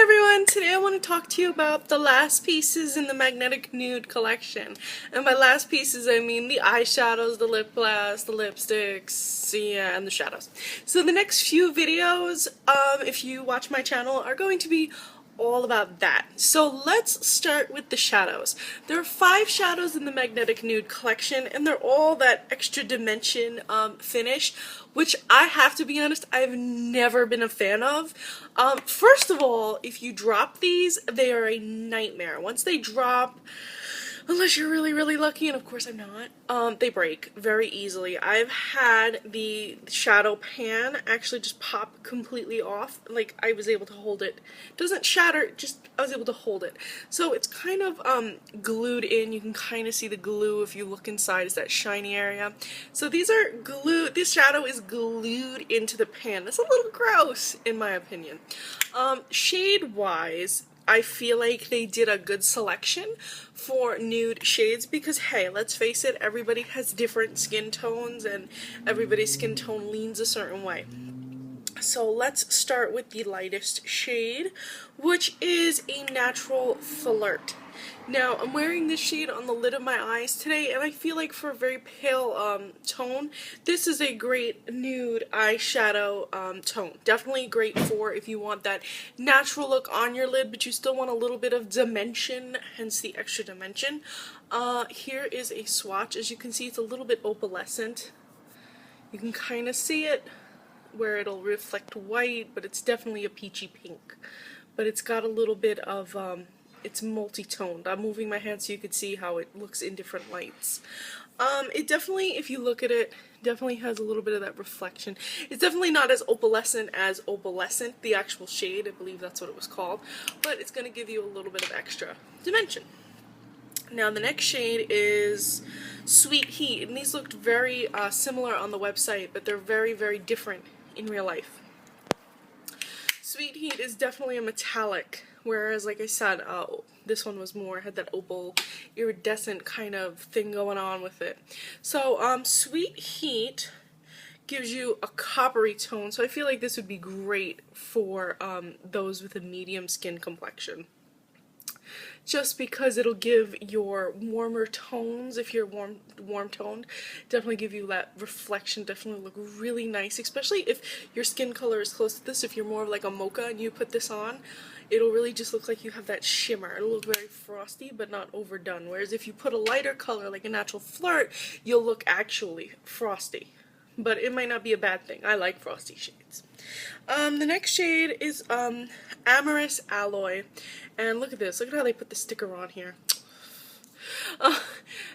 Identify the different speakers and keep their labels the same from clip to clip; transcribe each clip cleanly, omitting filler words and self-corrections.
Speaker 1: Everyone, today I want to talk to you about the last pieces in the Magnetic Nude collection. And by last pieces I mean the eyeshadows, the lip gloss, the lipsticks, yeah, and the shadows. So the next few videos, if you watch my channel, are going to be all about that. So let's start with the shadows. There are 5 shadows in the Magnetic Nude collection, and they're all that extra dimension finish, which I have to be honest, I've never been a fan of. First of all, if you drop these, they are a nightmare. Once they drop, unless you're really lucky, and of course I'm not, they break very easily. I've had the shadow pan actually just pop completely off. Like, I was able to hold it. It doesn't shatter, just I was able to hold it. So it's kind of glued in. You can kind of see the glue if you look inside. It's that shiny area. So these are glued. This shadow is glued into the pan. That's a little gross in my opinion. Shade wise, I feel like they did a good selection for nude shades because, hey, let's face it, everybody has different skin tones and everybody's skin tone leans a certain way. So let's start with the lightest shade, which is a Natural Flirt. Now, I'm wearing this shade on the lid of my eyes today, and I feel like for a very pale tone, this is a great nude eyeshadow tone. Definitely great for if you want that natural look on your lid, but you still want a little bit of dimension, hence the extra dimension. Here is a swatch. As you can see, it's a little bit opalescent. You can kind of see it where it'll reflect white, but it's definitely a peachy pink. But it's got a little bit of it's multi-toned. I'm moving my hand so you can see how it looks in different lights. It definitely, if you look at it, definitely has a little bit of that reflection. It's definitely not as opalescent, the actual shade, I believe that's what it was called, but it's going to give you a little bit of extra dimension. Now the next shade is Sweet Heat, and these looked very similar on the website, but they're very different in real life. Sweet Heat is definitely a metallic, whereas, like I said, this one was more, had that opal, iridescent kind of thing going on with it. So, Sweet Heat gives you a coppery tone, so I feel like this would be great for those with a medium skin complexion. Just because it'll give your warmer tones, if you're warm toned, definitely give you that reflection, definitely look really nice, especially if your skin color is close to this. If you're more of like a mocha and you put this on, it'll really just look like you have that shimmer. It'll look very frosty but not overdone, whereas if you put a lighter color like a Natural Flirt, you'll look actually frosty. But it might not be a bad thing. I like frosty shades. The next shade is Amorous Alloy. And look at this. Look at how they put the sticker on here.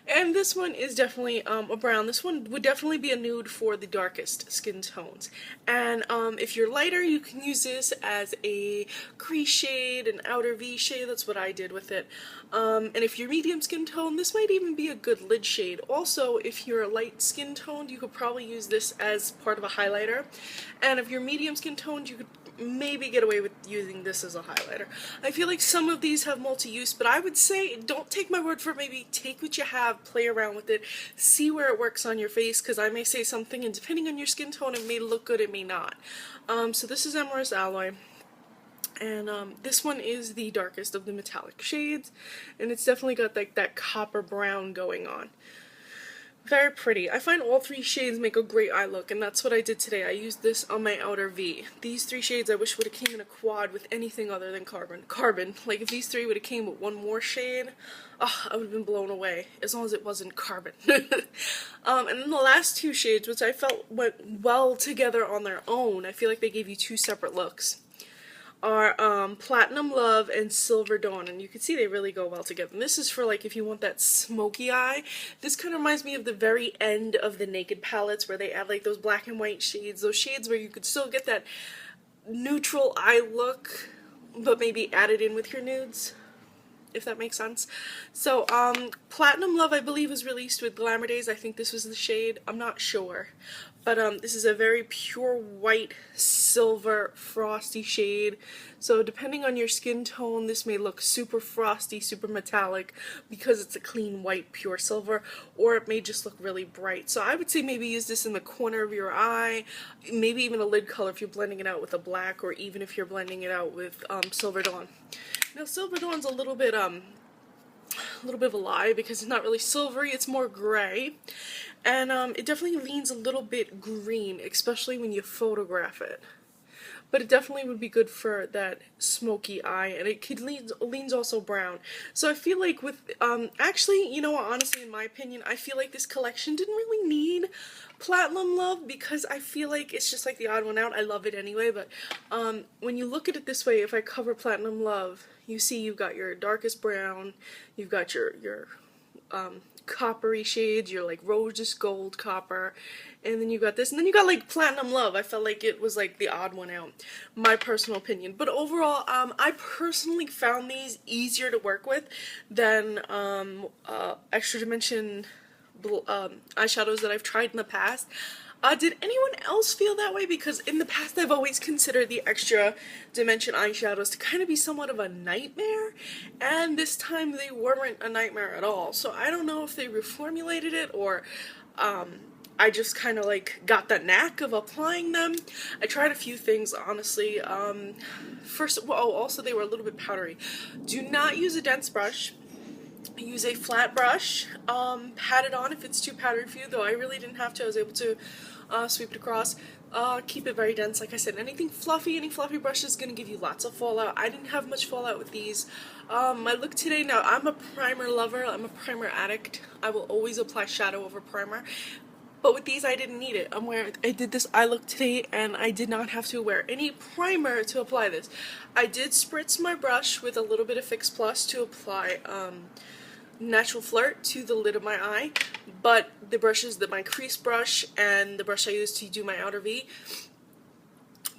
Speaker 1: And this one is definitely a brown. This one would definitely be a nude for the darkest skin tones. And if you're lighter, you can use this as a crease shade, an outer V shade. That's what I did with it. And if you're medium skin tone, this might even be a good lid shade. Also, if you're a light skin toned, you could probably use this as part of a highlighter. And if you're medium skin toned, you could maybe get away with using this as a highlighter. I feel like some of these have multi-use, but I would say don't take my word for it. Maybe take what you have, play around with it, see where it works on your face, because I may say something and depending on your skin tone it may look good, it may not. So this is Amorous Alloy, and this one is the darkest of the metallic shades, and it's definitely got like that copper brown going on. Very pretty. I find all 3 shades make a great eye look, and that's what I did today. I used this on my outer V. These 3 shades I wish would have came in a quad with anything other than carbon. Like, if these 3 would have came with one more shade, oh, I would have been blown away, as long as it wasn't carbon. And then the last 2 shades, which I felt went well together on their own, I feel like they gave you 2 separate looks, are Platinum Love and Silver Dawn, and you can see they really go well together. And this is for like if you want that smoky eye. This kind of reminds me of the very end of the Naked palettes where they add like those black and white shades, those shades where you could still get that neutral eye look but maybe add it in with your nudes, if that makes sense. So Platinum Love I believe was released with Glamour Days. I think this was the shade, I'm not sure, But this is a very pure white silver frosty shade. So depending on your skin tone, this may look super frosty, super metallic because it's a clean white pure silver, or it may just look really bright. So I would say maybe use this in the corner of your eye, maybe even a lid color if you're blending it out with a black, or even if you're blending it out with Silver Dawn. Now Silver Dawn's a little bit of a lie because it's not really silvery, it's more gray. And it definitely leans a little bit green, especially when you photograph it. But it definitely would be good for that smoky eye, and it could leans also brown. So I feel like with, actually, you know what, honestly, in my opinion, I feel like this collection didn't really need Platinum Love because I feel like it's just like the odd one out. I love it anyway, but when you look at it this way, if I cover Platinum Love, you see you've got your darkest brown, you've got your coppery shades, your like rose gold copper, and then you got this, and then you got like Platinum Love. I felt like it was like the odd one out, my personal opinion. But overall, I personally found these easier to work with than Extra Dimension eyeshadows that I've tried in the past. Did anyone else feel that way? Because in the past I've always considered the Extra Dimension eyeshadows to kind of be somewhat of a nightmare, and this time they weren't a nightmare at all. So I don't know if they reformulated it or I just kind of like got the knack of applying them. I tried a few things, honestly. Also they were a little bit powdery. Do not use a dense brush. Use a flat brush, pat it on if it's too powdery for you, though I really didn't have to. I was able to sweep it across. Keep it very dense, like I said. Any fluffy brush is going to give you lots of fallout. I didn't have much fallout with these. My look today, now I'm a primer lover, I'm a primer addict. I will always apply shadow over primer. But with these, I didn't need it. I did this eye look today, and I did not have to wear any primer to apply this. I did spritz my brush with a little bit of Fix Plus to apply Natural Flirt to the lid of my eye, but the brushes, my crease brush and the brush I used to do my outer V,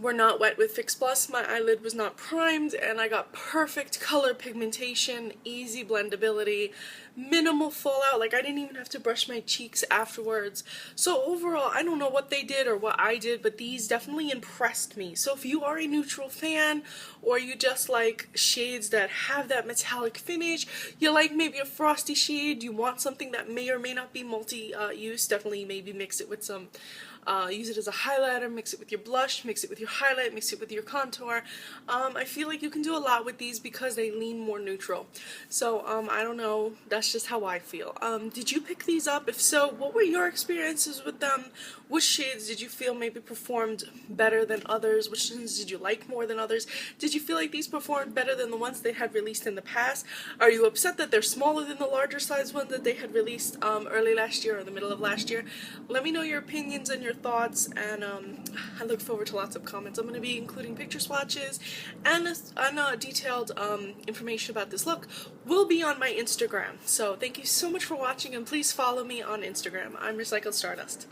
Speaker 1: were not wet with Fix Plus. My eyelid was not primed, and I got perfect color pigmentation, easy blendability, minimal fallout. Like, I didn't even have to brush my cheeks afterwards. So overall, I don't know what they did or what I did, but these definitely impressed me. So if you are a neutral fan, or you just like shades that have that metallic finish, you like maybe a frosty shade, you want something that may or may not be multi-use, definitely maybe mix it with some use it as a highlighter, mix it with your blush, mix it with your highlight, mix it with your contour. I feel like you can do a lot with these because they lean more neutral. So I don't know, that's just how I feel. Did you pick these up? If so, what were your experiences with them? Which shades did you feel maybe performed better than others? Which ones did you like more than others? Did you feel like these performed better than the ones they had released in the past? Are you upset that they're smaller than the larger size ones that they had released early last year or the middle of last year? Let me know your opinions and your thoughts, and I look forward to lots of comments. I'm going to be including picture swatches and detailed information about this look will be on my Instagram. So thank you so much for watching, and please follow me on Instagram. I'm Recycled Stardust.